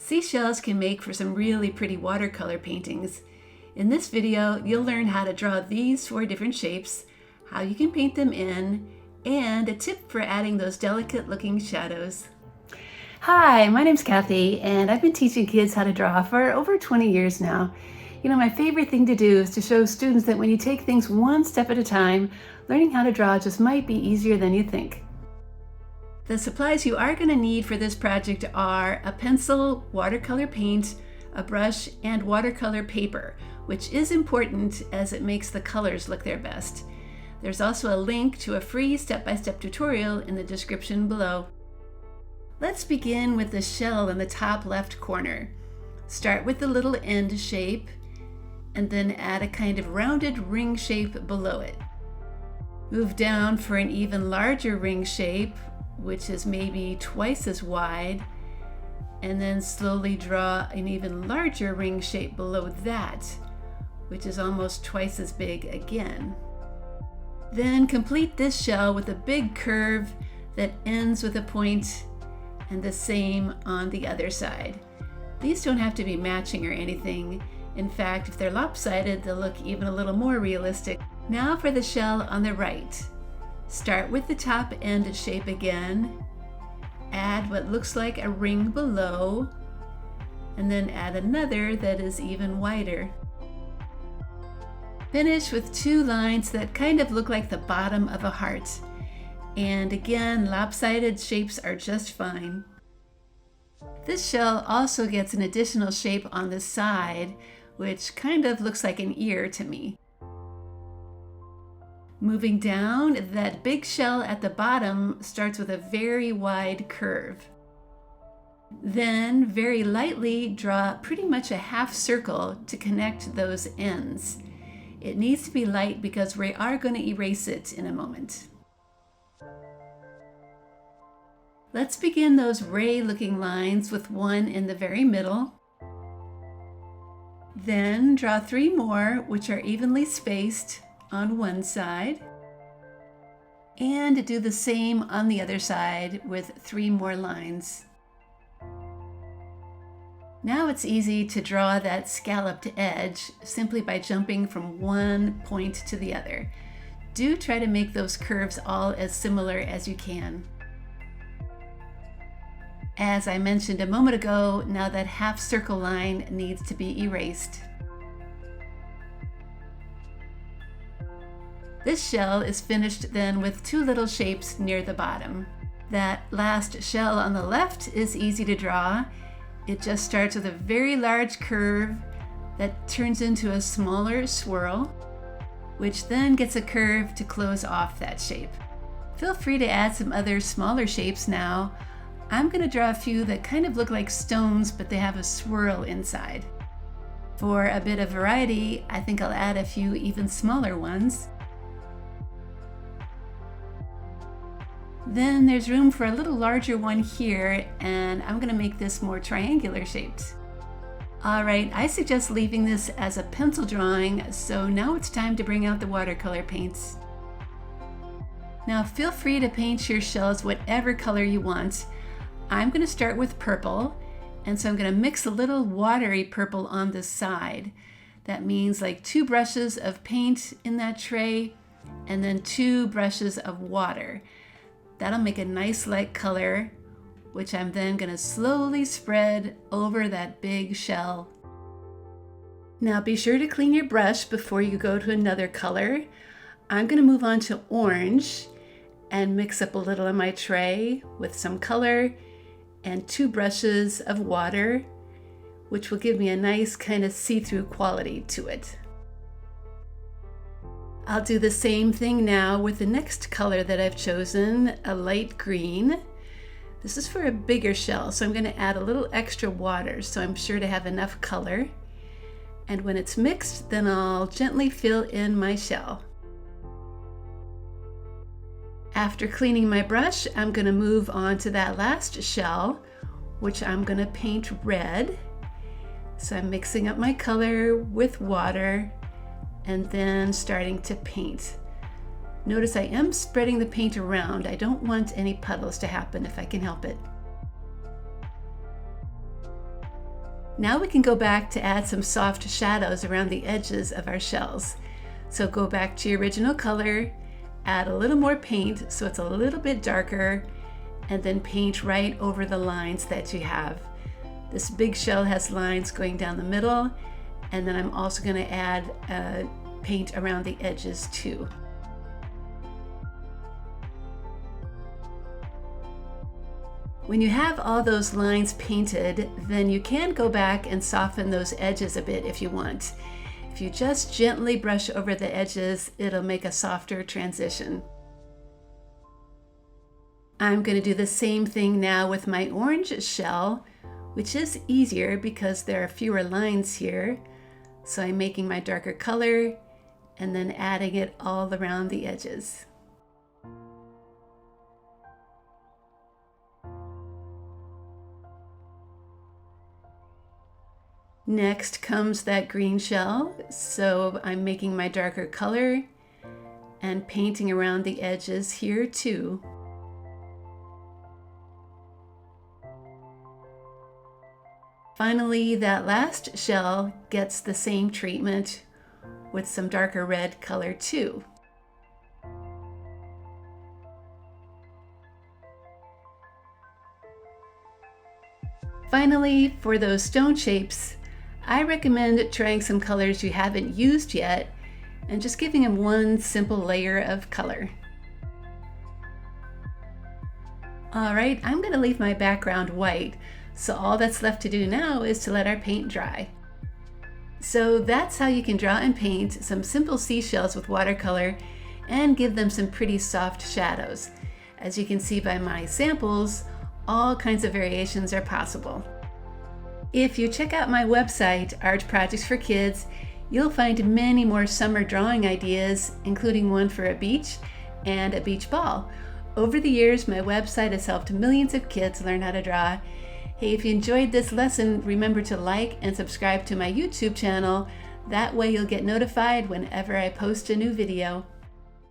Seashells can make for some really pretty watercolor paintings. In this video, you'll learn how to draw these 4 different shapes, how you can paint them in, and a tip for adding those delicate looking shadows. Hi, my name's Kathy, and I've been teaching kids how to draw for over 20 years now. You know, my favorite thing to do is to show students that when you take things one step at a time, learning how to draw just might be easier than you think. The supplies you are going to need for this project are a pencil, watercolor paint, a brush, and watercolor paper, which is important as it makes the colors look their best. There's also a link to a free step-by-step tutorial in the description below. Let's begin with the shell in the top left corner. Start with the little end shape, and then add a kind of rounded ring shape below it. Move down for an even larger ring shape, which is maybe twice as wide, and then slowly draw an even larger ring shape below that, which is almost twice as big again. Then complete this shell with a big curve that ends with a point, and the same on the other side. These don't have to be matching or anything. In fact, if they're lopsided, they'll look even a little more realistic. Now for the shell on the right. Start with the top end shape again, add what looks like a ring below, and then add another that is even wider. Finish with 2 lines that kind of look like the bottom of a heart. And again, lopsided shapes are just fine. This shell also gets an additional shape on the side, which kind of looks like an ear to me. Moving down, that big shell at the bottom starts with a very wide curve. Then, very lightly, draw pretty much a half circle to connect those ends. It needs to be light because we are going to erase it in a moment. Let's begin those ray-looking lines with one in the very middle. Then draw 3 more, which are evenly spaced on one side, and do the same on the other side with 3 more lines. Now it's easy to draw that scalloped edge simply by jumping from one point to the other. Do try to make those curves all as similar as you can. As I mentioned a moment ago, now that half circle line needs to be erased. This shell is finished then with 2 little shapes near the bottom. That last shell on the left is easy to draw. It just starts with a very large curve that turns into a smaller swirl, which then gets a curve to close off that shape. Feel free to add some other smaller shapes now. I'm going to draw a few that kind of look like stones, but they have a swirl inside. For a bit of variety, I think I'll add a few even smaller ones. Then there's room for a little larger one here, and I'm going to make this more triangular shaped. Alright, I suggest leaving this as a pencil drawing, so now it's time to bring out the watercolor paints. Now feel free to paint your shells whatever color you want. I'm going to start with purple, and so I'm going to mix a little watery purple on this side. That means like 2 brushes of paint in that tray, and then 2 brushes of water. That'll make a nice light color, which I'm then going to slowly spread over that big shell. Now be sure to clean your brush before you go to another color. I'm going to move on to orange and mix up a little in my tray with some color and 2 brushes of water, which will give me a nice kind of see-through quality to it. I'll do the same thing now with the next color that I've chosen, a light green. This is for a bigger shell, so I'm going to add a little extra water so I'm sure to have enough color. And when it's mixed, then I'll gently fill in my shell. After cleaning my brush, I'm going to move on to that last shell, which I'm going to paint red. So I'm mixing up my color with water and then starting to paint. Notice I am spreading the paint around. I don't want any puddles to happen if I can help it. Now we can go back to add some soft shadows around the edges of our shells. So go back to your original color, add a little more paint so it's a little bit darker, and then paint right over the lines that you have. This big shell has lines going down the middle, and then I'm also going to add paint around the edges too. When you have all those lines painted, then you can go back and soften those edges a bit if you want. If you just gently brush over the edges, it'll make a softer transition. I'm going to do the same thing now with my orange shell, which is easier because there are fewer lines here. So I'm making my darker color and then adding it all around the edges. Next comes that green shell, so I'm making my darker color and painting around the edges here too. Finally, that last shell gets the same treatment with some darker red color too. Finally, for those stone shapes, I recommend trying some colors you haven't used yet and just giving them one simple layer of color. All right, I'm going to leave my background white, so all that's left to do now is to let our paint dry. So that's how you can draw and paint some simple seashells with watercolor and give them some pretty soft shadows. As you can see by my samples, all kinds of variations are possible. If you check out my website, Art Projects for Kids, you'll find many more summer drawing ideas, including one for a beach and a beach ball. Over the years, my website has helped millions of kids learn how to draw. Hey, if you enjoyed this lesson, remember to like and subscribe to my YouTube channel. That way you'll get notified whenever I post a new video.